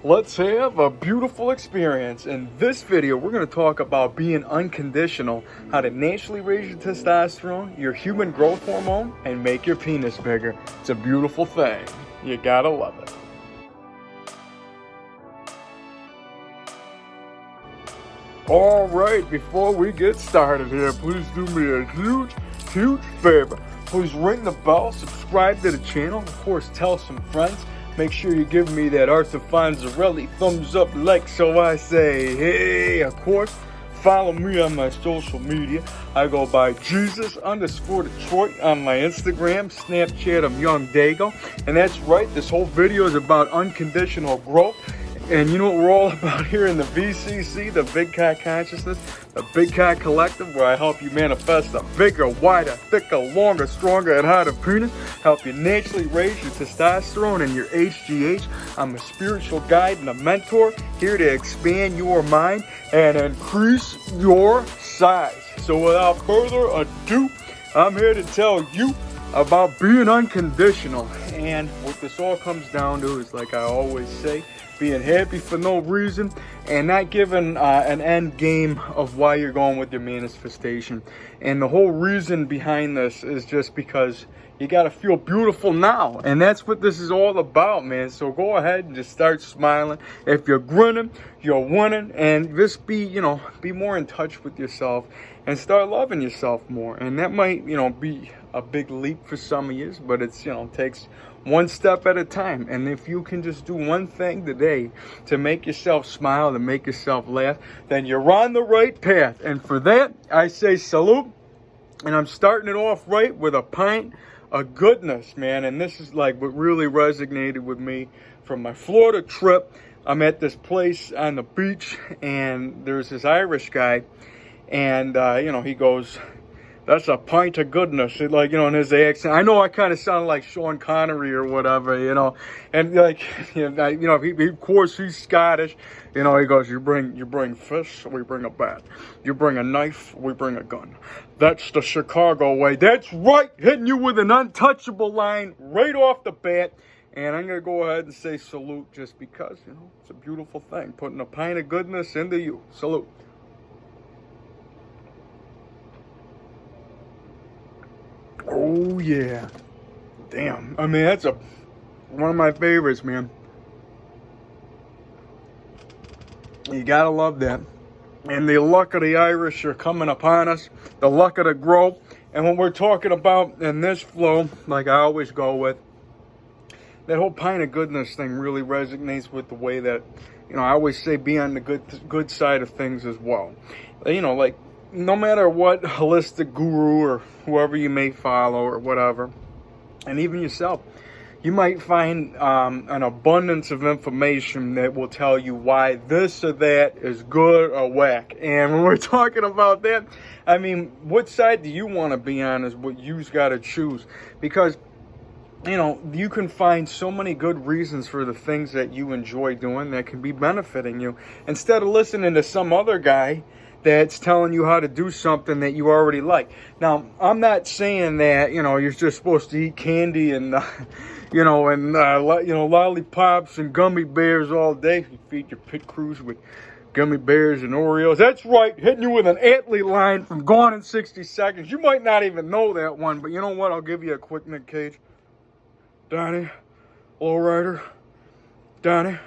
Let's have a beautiful experience. In this video, we're going to talk about being unconditional, how to naturally raise your testosterone, your human growth hormone, and make your penis bigger. It's a beautiful thing. You gotta love it. All right, before we get started here, please do me a huge favor. Please ring the bell, subscribe to the channel, of course, tell some friends. Make sure you give me that Arthur Fonzarelli thumbs up like so I say, hey, of course. Follow me on my social media. I go by Jesus_Detroit on my Instagram, Snapchat, I'm YOUNGDAYGO. And that's right, this whole video is about unconditional growth. And you know what we're all about here in the VCC, the Big Cock Consciousness, the Big Cock Collective, where I help you manifest a bigger, wider, thicker, longer, stronger, and harder penis. Help you naturally raise your testosterone and your HGH. I'm a spiritual guide and a mentor, here to expand your mind and increase your size. So without further ado, I'm here to tell you about being unconditional. And what this all comes down to is, like I always say, being happy for no reason and not giving an end game of why you're going with your manifestation. And the whole reason behind this is just because you got to feel beautiful now. And that's what this is all about, man. So go ahead and just start smiling. If you're grinning, you're winning. And just be more in touch with yourself and start loving yourself more. And that might, be a big leap for some of you, but it's, takes one step at a time. And if you can just do one thing today to make yourself smile, to make yourself laugh, then you're on the right path. And for that, I say salute. And I'm starting it off right with a pint of goodness, man. And this is like what really resonated with me from my Florida trip. I'm at this place on the beach, and there's this Irish guy, and he goes, "That's a pint of goodness." In his accent. I know I kind of sound like Sean Connery or whatever, and of course he's Scottish. He goes, you bring fish, we bring a bat. You bring a knife, we bring a gun. That's the Chicago way. That's right, hitting you with an untouchable line right off the bat. And I'm going to go ahead and say salute just because, it's a beautiful thing. Putting a pint of goodness into you. Salute. Oh, yeah. Damn. I mean, that's one of my favorites, man. You gotta love that. And the luck of the Irish are coming upon us. The luck of the growth. And what we're talking about in this flow, like I always go with, that whole pint of goodness thing really resonates with the way that, I always say be on the good side of things as well. No matter what holistic guru or whoever you may follow or whatever, and even yourself, you might find an abundance of information that will tell you why this or that is good or whack. And when we're talking about that, I mean, what side do you want to be on is what you've got to choose. Because, you can find so many good reasons for the things that you enjoy doing that can be benefiting you. Instead of listening to some other guy that's telling you how to do something that you already like. Now, I'm not saying that, you're just supposed to eat candy and, lollipops and gummy bears all day. You feed your pit crews with gummy bears and Oreos. That's right, hitting you with an athlete line from Gone in 60 Seconds. You might not even know that one, but you know what? I'll give you a quick Nick Cage. Donnie, lowrider, Donnie.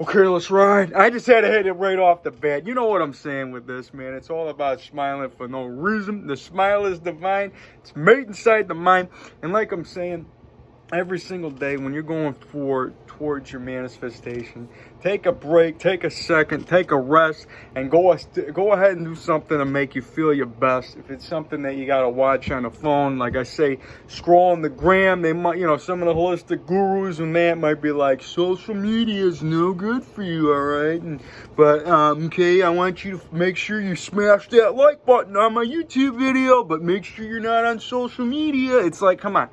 Okay, let's ride. I just had to hit it right off the bat. You know what I'm saying with this, man. It's all about smiling for no reason. The smile is divine. It's made inside the mind. And like I'm saying, every single day when you're going towards your manifestation, take a break, take a second, take a rest, and go ahead and do something to make you feel your best. If it's something that you got to watch on the phone, like I say, scroll on the gram. They might, some of the holistic gurus and that might be like, social media is no good for you, all right? Okay, I want you to make sure you smash that like button on my YouTube video, but make sure you're not on social media. It's like, come on.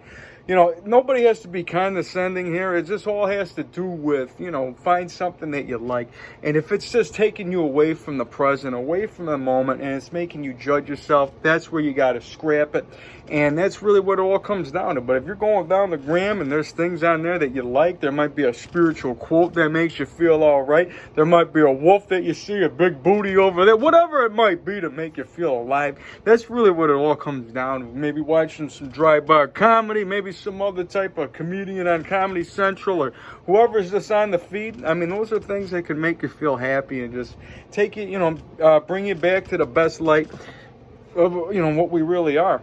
nobody has to be condescending here. It just all has to do with, find something that you like. And if it's just taking you away from the present, away from the moment, and it's making you judge yourself, that's where you got to scrap it. And that's really what it all comes down to. But if you're going down the gram and there's things on there that you like, there might be a spiritual quote that makes you feel all right. There might be a wolf that you see, a big booty over there, whatever it might be to make you feel alive. That's really what it all comes down to. Maybe watching some dry-bar comedy, maybe some other type of comedian on Comedy Central, or whoever's just on the feed. I mean, those are things that can make you feel happy and just take you, bring you back to the best light of, what we really are.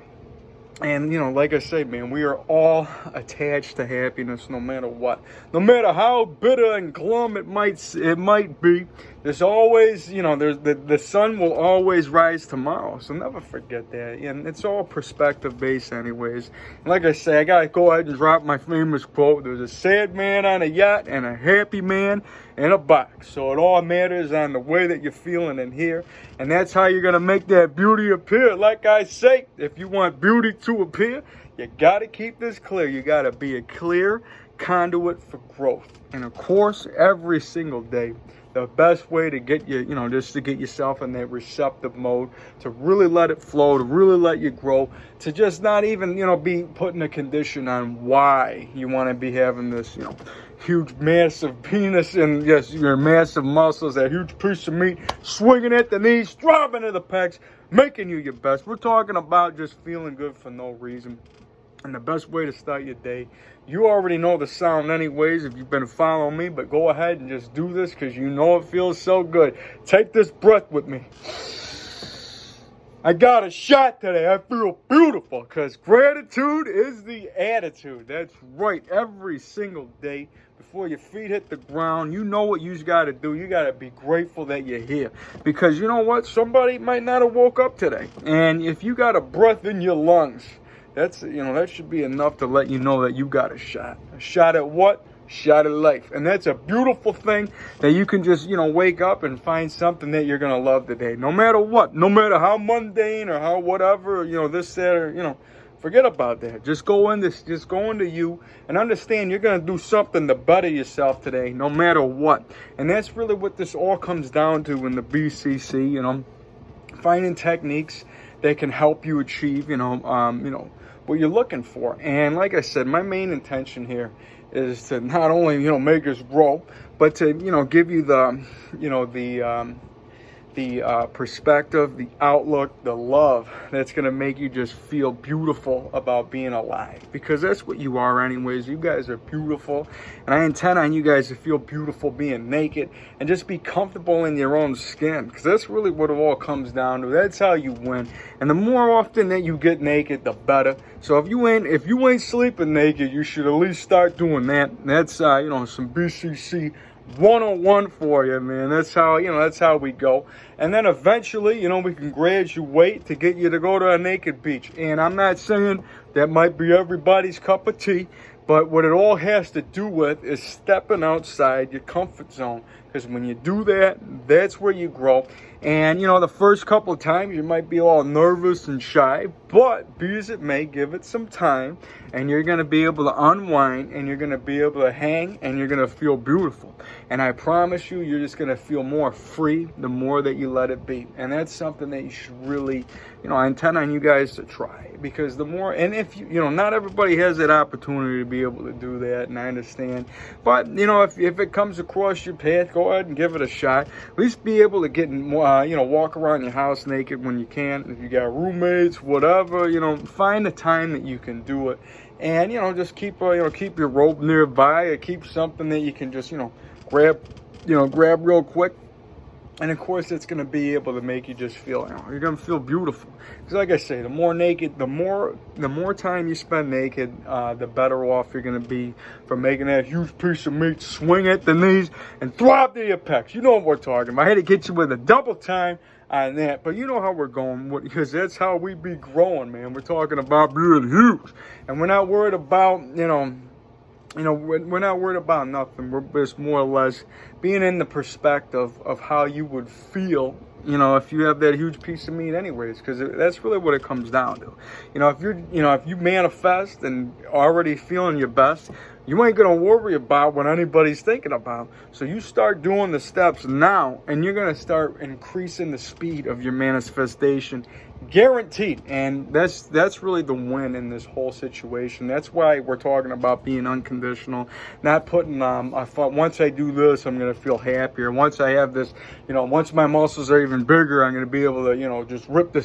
And, like I say, man, we are all attached to happiness no matter what. No matter how bitter and glum it might be, there's always, the sun will always rise tomorrow. So never forget that. And it's all perspective based anyways. And like I say, I got to go ahead and drop my famous quote. There's a sad man on a yacht and a happy man in a box. So it all matters on the way that you're feeling in here. And that's how you're going to make that beauty appear. Like I say, if you want beauty to appear, you got to keep this clear. You got to be a clear conduit for growth. And of course, every single day, the best way to get you, just to get yourself in that receptive mode, to really let it flow, to really let you grow, to just not even, be putting a condition on why you want to be having this, huge, massive penis and, yes, your massive muscles, that huge piece of meat, swinging at the knees, dropping to the pecs, making you your best. We're talking about just feeling good for no reason. And the best way to start your day, you already know the sound anyways if you've been following me, but go ahead and just do this because you know it feels so good. Take this breath with me. I got a shot today. I feel beautiful because gratitude is the attitude. That's right. Every single day before your feet hit the ground, you know what you got to do. You got to be grateful that you're here because you know what? Somebody might not have woke up today. And if you got a breath in your lungs, that's, that should be enough to let you know that you got a shot. A shot at what? Shot at life. And that's a beautiful thing that you can just, wake up and find something that you're going to love today. No matter what. No matter how mundane or how whatever, this, that, or, forget about that. Just go into you and understand you're going to do something to better yourself today, no matter what. And that's really what this all comes down to in the BCC, finding techniques that can help you achieve, what you're looking for. And like I said, my main intention here is to not only, make us grow, but to, give you the perspective, the outlook, the love that's going to make you just feel beautiful about being alive. Because that's what you are anyways. You guys are beautiful. And I intend on you guys to feel beautiful being naked and just be comfortable in your own skin. Because that's really what it all comes down to. That's how you win. And the more often that you get naked, the better. So if you ain't sleeping naked, you should at least start doing that. That's, some BCC 101 for you, man. That's how we go. And then eventually, we can graduate to get you to go to a naked beach. And I'm not saying that might be everybody's cup of tea, but what it all has to do with is stepping outside your comfort zone. Because when you do that, that's where you grow. And, the first couple of times you might be all nervous and shy, but be as it may, give it some time, and you're going to be able to unwind, and you're going to be able to hang, and you're going to feel beautiful. And I promise you, you're just going to feel more free the more that you let it be. And that's something that you should really, I intend on you guys to try. Because the more, and if not everybody has that opportunity to be able to do that, and I understand. But, if it comes across your path, go ahead and give it a shot. At least be able to get more, walk around your house naked when you can. If you got roommates, whatever, find a time that you can do it. And, just keep your rope nearby, or keep something that you can just, grab real quick. And of course, it's going to be able to make you just feel, you're going to feel beautiful. Because like I say, the more naked, the more time you spend naked, the better off you're going to be for making that huge piece of meat swing at the knees and throb to your pecs. You know what we're talking about. I had to get you with a double time on that, but you know how we're going, because that's how we be growing, man. We're talking about being huge, and we're not worried about, we're not worried about nothing. We're just more or less being in the perspective of how you would feel you know, if you have that huge piece of meat anyways, because that's really what it comes down to. You know, if you manifest and already feeling your best, you ain't gonna worry about what anybody's thinking about. So you start doing the steps now, and you're gonna start increasing the speed of your manifestation, guaranteed. And that's really the win in this whole situation. That's why we're talking about being unconditional, not putting I thought once I do this, I'm gonna feel happier. Once I have this, you know, once my muscles are even bigger, I'm gonna be able to, you know, just rip the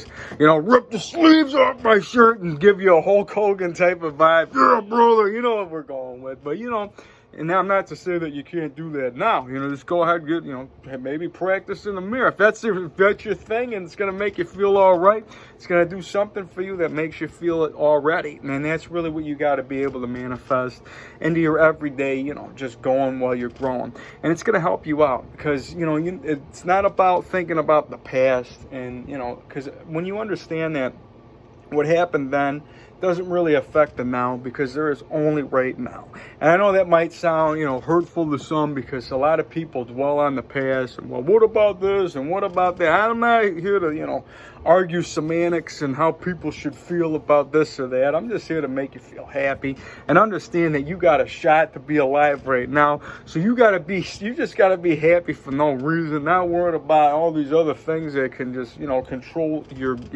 sleeves off my shirt and give you a Hulk Hogan type of vibe. Yeah, brother, you know what we're going with. But you know, and now I'm not to say that you can't do that now. You know, just go ahead and get, you know, maybe practice in the mirror. If that's your thing and it's going to make you feel all right, it's going to do something for you that makes you feel it already. And that's really what you got to be able to manifest into your everyday, you know, just going while you're growing. And it's going to help you out because, you know, it's not about thinking about the past. And, you know, because when you understand that what happened then doesn't really affect the now, because there is only right now. And I know that might sound, you know, hurtful to some, because a lot of people dwell on the past and, well, what about this and what about that? I'm not here to, you know, argue semantics and how people should feel about this or that. I'm just here to make you feel happy and understand that you got a shot to be alive right now. So you just got to be happy for no reason, not worried about all these other things that can just, you know, control your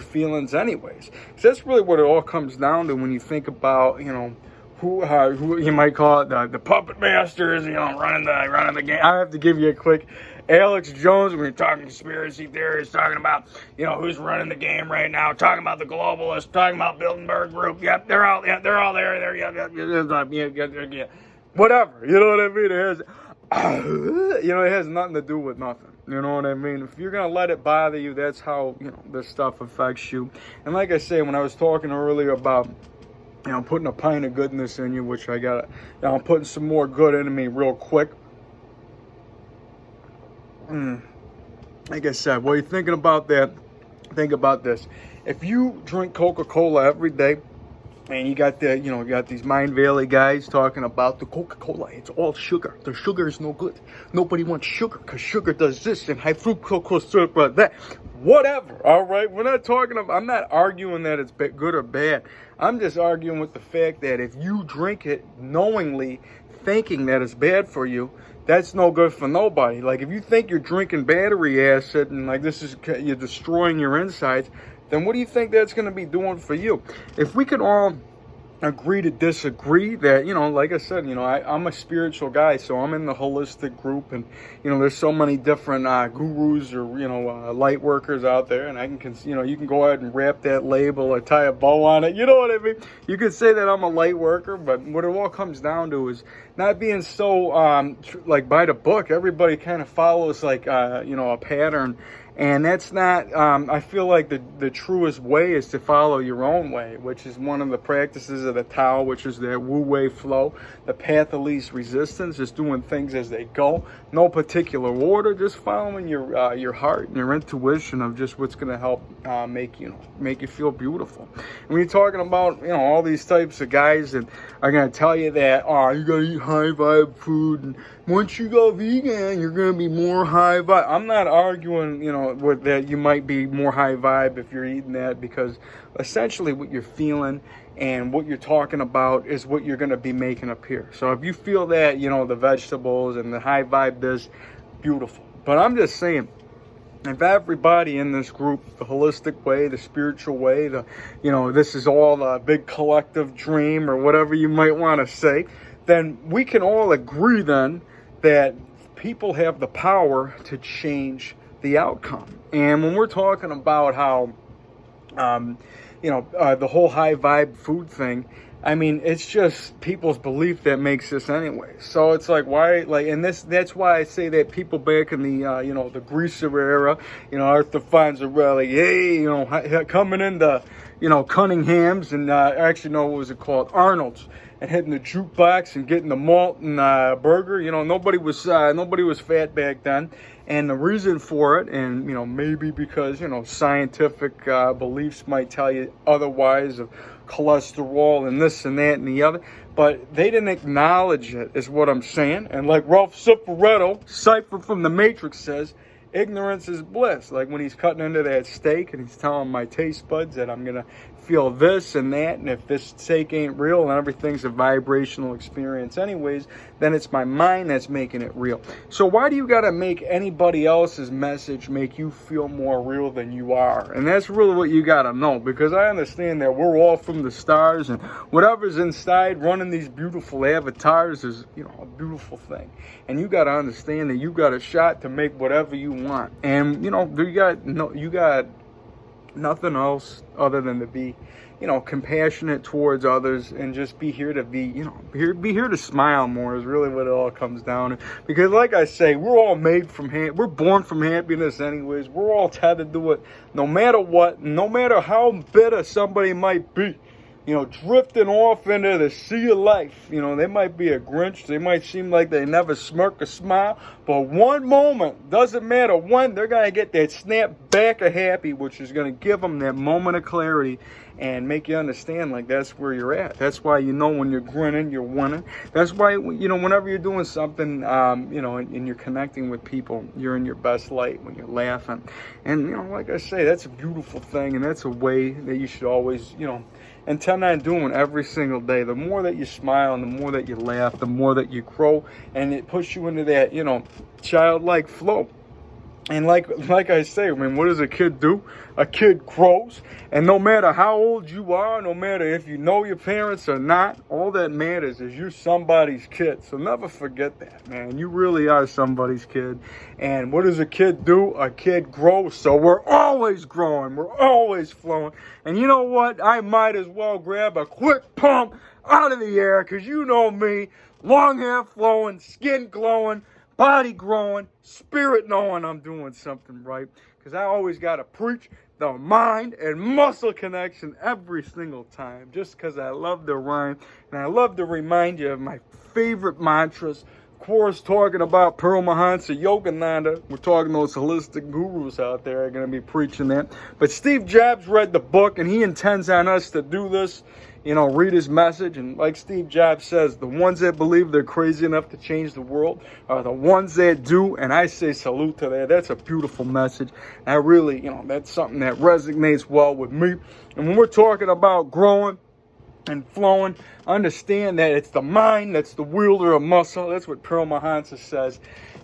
feelings anyways. So that's really what it all comes down to when you think about, you know, who you might call it the puppet masters, you know, running the game. I have to give you a quick Alex Jones, when you're talking conspiracy theories, talking about, you know, who's running the game right now, talking about the globalists, talking about Bilderberg Group. Yep, they're all there. Yeah. Whatever, you know what I mean? It has, you know, it has nothing to do with nothing. You know what I mean? If you're gonna let it bother you, that's how, you know, this stuff affects you. And like I say, when I was talking earlier about, you know, putting a pint of goodness in you, which I got, you know, I'm putting some more good into me real quick. Like I said, while you're thinking about that, think about this. If you drink Coca-Cola every day, and you got these Mind Valley guys talking about the Coca-Cola, it's all sugar. The sugar is no good. Nobody wants sugar because sugar does this and high fructose syrup does that. Whatever, all right? We're not talking about, I'm not arguing that it's good or bad. I'm just arguing with the fact that if you drink it knowingly, thinking that it's bad for you, that's no good for nobody. Like, if you think you're drinking battery acid and like you're destroying your insides, then what do you think that's going to be doing for you? If we could all agree to disagree, that, you know, like I said, you know, I'm a spiritual guy, so I'm in the holistic group, and, you know, there's so many different gurus or, you know, light workers out there, and I can, you know, you can go ahead and wrap that label or tie a bow on it, you know what I mean? You could say that I'm a light worker, but what it all comes down to is not being so, like, by the book. Everybody kind of follows, like, you know, a pattern. And that's not, I feel like the truest way is to follow your own way, which is one of the practices of the Tao, which is that Wu Wei flow, the path of least resistance, just doing things as they go, no particular order, just following your heart and your intuition of just what's going to help make you feel beautiful. And when you're talking about, you know, all these types of guys that are going to tell you that, oh, you got to eat high vibe food, and once you go vegan, you're going to be more high vibe. I'm not arguing, you know, with that you might be more high vibe if you're eating that, because essentially what you're feeling and what you're talking about is what you're going to be making appear. So if you feel that, you know, the vegetables and the high vibe, this, beautiful. But I'm just saying, if everybody in this group, the holistic way, the spiritual way, you know, this is all a big collective dream or whatever you might want to say, then we can all agree then that people have the power to change the outcome. And when we're talking about how, you know, the whole high vibe food thing, I mean, it's just people's belief that makes this anyway. So it's like, why, like, and that's why I say that people back in the, you know, the greaser era, you know, Arthur Fonzarelli, hey, you know, coming into, you know, Cunningham's and actually, no, what was it called? Arnold's, and hitting the jukebox and getting the malt and burger. You know, nobody was fat back then. And the reason for it, and, you know, maybe because, you know, scientific beliefs might tell you otherwise, of cholesterol and this and that and the other, but they didn't acknowledge it, is what I'm saying. And like Ralph Cifaretto, Cypher from the Matrix, says, ignorance is bliss. Like when he's cutting into that steak and he's telling my taste buds that I'm going to feel this and that, and if this steak ain't real and everything's a vibrational experience anyways, then it's my mind that's making it real. So why do you got to make anybody else's message make you feel more real than you are? And that's really what you got to know, because I understand that we're all from the stars, and whatever's inside running these beautiful avatars is, a beautiful thing. And you got to understand that you got a shot to make whatever you want. And, you got nothing else other than to be, compassionate towards others, and just be here to be here to smile more is really what it all comes down to. Because like I say, we're all made we're born from happiness anyways. We're all tethered to it, no matter what, no matter how bitter somebody might be. Drifting off into the sea of life. They might be a Grinch. They might seem like they never smirk or smile. But one moment, doesn't matter when, they're going to get that snap back of happy, which is going to give them that moment of clarity and make you understand, like, that's where you're at. That's why when you're grinning, you're winning. That's why, whenever you're doing something, and you're connecting with people, you're in your best light when you're laughing. And, like I say, that's a beautiful thing, and that's a way that you should always, intend on doing every single day. The more that you smile and the more that you laugh, the more that you grow, and it puts you into that, childlike flow. And like I say, what does a kid do? A kid grows, and no matter how old you are, no matter if you know your parents or not, all that matters is you're somebody's kid. So never forget that, man. You really are somebody's kid. And what does a kid do? A kid grows. So we're always growing. We're always flowing. And you know what? I might as well grab a quick pump out of the air, because you know me, long hair flowing, skin glowing, body growing, spirit knowing I'm doing something right. Because I always got to preach the mind and muscle connection every single time. Just because I love to rhyme. And I love to remind you of my favorite mantras. Of course, talking about Paramahansa Yogananda. We're talking those holistic gurus out there are going to be preaching that. But Steve Jobs read the book, and he intends on us to do this. Read his message. And like Steve Jobs says, the ones that believe they're crazy enough to change the world are the ones that do. And I say salute to that. That's a beautiful message. And I really, that's something that resonates well with me. And when we're talking about growing and flowing, understand that it's the mind that's the wielder of muscle. That's what Paramahansa says.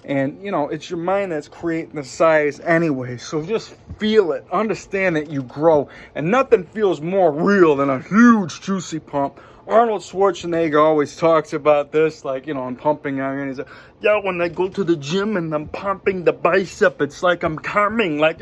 And, it's your mind that's creating the size anyway. So just feel it. Understand that you grow. And nothing feels more real than a huge, juicy pump. Arnold Schwarzenegger always talks about this, like, in Pumping Iron. He's like, when I go to the gym and I'm pumping the bicep, it's like I'm coming, And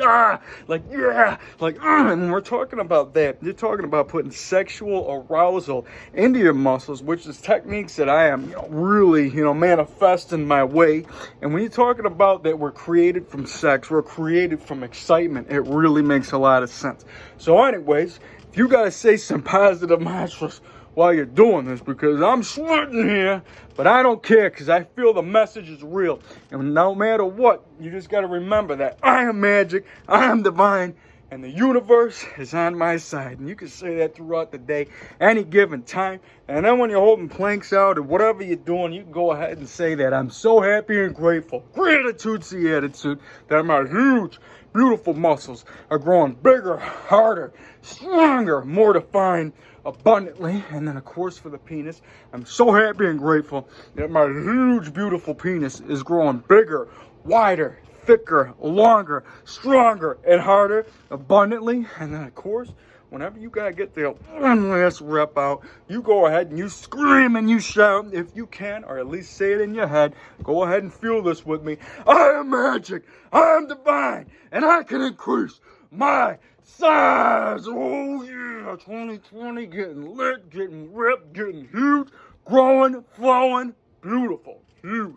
we're talking about that. You're talking about putting sexual arousal into your muscles, which is techniques that I am really, manifesting my way. And when you're talking about that we're created from sex, we're created from excitement, it really makes a lot of sense. So anyways, if you got to say some positive mantras while you're doing this, because I'm sweating here, but I don't care, because I feel the message is real. And no matter what, you just got to remember that I am magic, I am divine, and the universe is on my side. And you can say that throughout the day, any given time. And then when you're holding planks out or whatever you're doing, you can go ahead and say that I'm so happy and grateful. Gratitude's the attitude, that my huge, beautiful muscles are growing bigger, harder, stronger, more defined, abundantly. And then, of course, for the penis, I'm so happy and grateful that my huge, beautiful penis is growing bigger, wider, thicker, longer, stronger, and harder, abundantly. And then, of course, whenever you gotta get the one last rep out, you go ahead and you scream and you shout if you can, or at least say it in your head. Go ahead and feel this with me. I am magic, I am divine, and I can increase my size. Oh yeah, 2020, getting lit, getting ripped, getting huge, growing, flowing, beautiful, huge.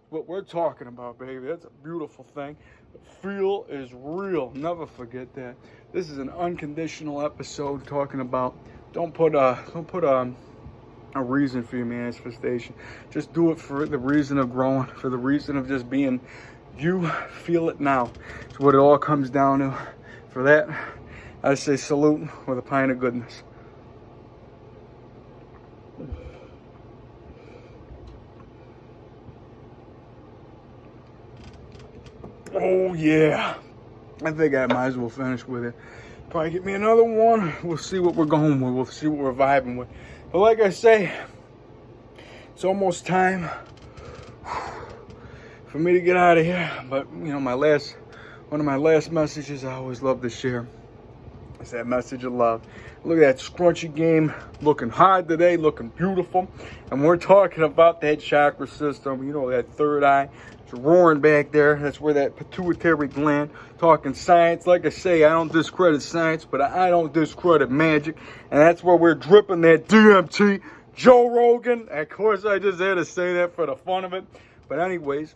What we're talking about, baby. That's a beautiful thing. The feel is real. Never forget that. This is an unconditional episode talking about don't put a reason for your manifestation. Just do it for the reason of growing, for the reason of just being you. Feel it now. It's what it all comes down to. For that, I say salute with a pint of goodness. Oh yeah, I think I might as well finish with it. Probably get me another one. We'll see what we're going with. We'll see what we're vibing with. But like I say, it's almost time for me to get out of here. But you know, one of my last messages I always love to share is that message of love. Look at that scrunchy game, looking hard today, looking beautiful. And we're talking about that chakra system, you know, that third eye. It's roaring back there. That's where that pituitary gland. Talking science. Like I say, I don't discredit science, but I don't discredit magic. And that's where we're dripping that DMT. Joe Rogan. Of course, I just had to say that for the fun of it. But anyways,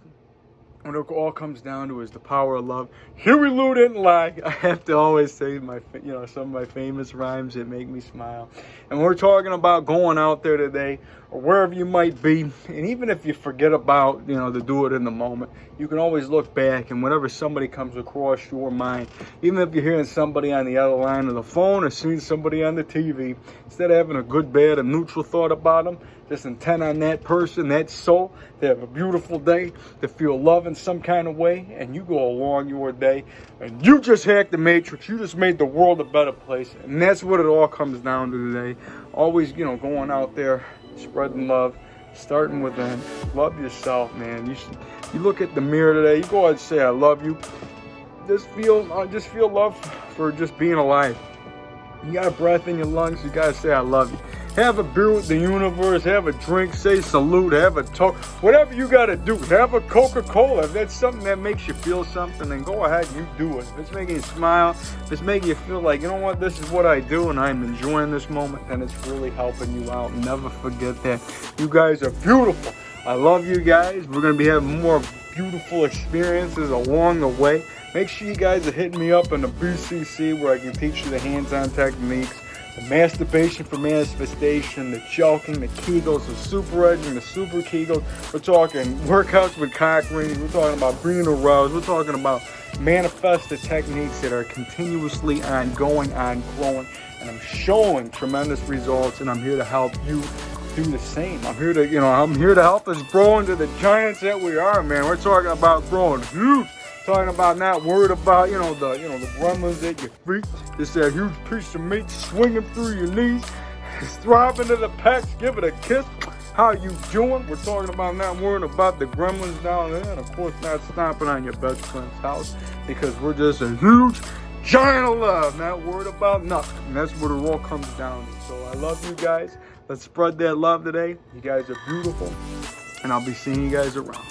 what it all comes down to is the power of love. Huey Lou didn't lie. I have to always say some of my famous rhymes that make me smile. And we're talking about going out there today, or wherever you might be. And even if you forget about, you know, to do it in the moment, you can always look back, and whenever somebody comes across your mind, even if you're hearing somebody on the other line of the phone or seeing somebody on the TV, instead of having a good, bad, and neutral thought about them, just intent on that person, that soul, to have a beautiful day, to feel love in some kind of way, and you go along your day, and you just hacked the matrix. You just made the world a better place, and that's what it all comes down to today. Always, you know, going out there, spreading love, starting within. Love yourself, man. You look at the mirror today, you go ahead and say, I love you. Just feel love for just being alive. You got breath in your lungs, you gotta say, I love you. Have a beer with the universe, have a drink, say salute, have a toast, whatever you gotta do. Have a Coca-Cola. If that's something that makes you feel something, then go ahead and you do it. If it's making you smile, if it's making you feel like, you know what, this is what I do and I'm enjoying this moment, then it's really helping you out. Never forget that. You guys are beautiful. I love you guys. We're gonna be having more beautiful experiences along the way. Make sure you guys are hitting me up in the BCC where I can teach you the hands-on techniques. The masturbation for manifestation, the choking, the Kegels, the super edging, the super Kegels. We're talking workouts with cock rings. We're talking about being aroused. We're talking about manifested techniques that are continuously ongoing, growing. And I'm showing tremendous results, and I'm here to help you do the same. I'm here to help us grow into the giants that we are, man. We're talking about growing huge. Talking about not worried about, the gremlins at your feet. Just that huge piece of meat swinging through your knees. Throbbing to the pecs, give it a kiss. How you doing? We're talking about not worrying about the gremlins down there. And of course not stomping on your best friend's house. Because we're just a huge giant of love. Not worried about nothing. And that's what it all comes down to. So I love you guys. Let's spread that love today. You guys are beautiful. And I'll be seeing you guys around.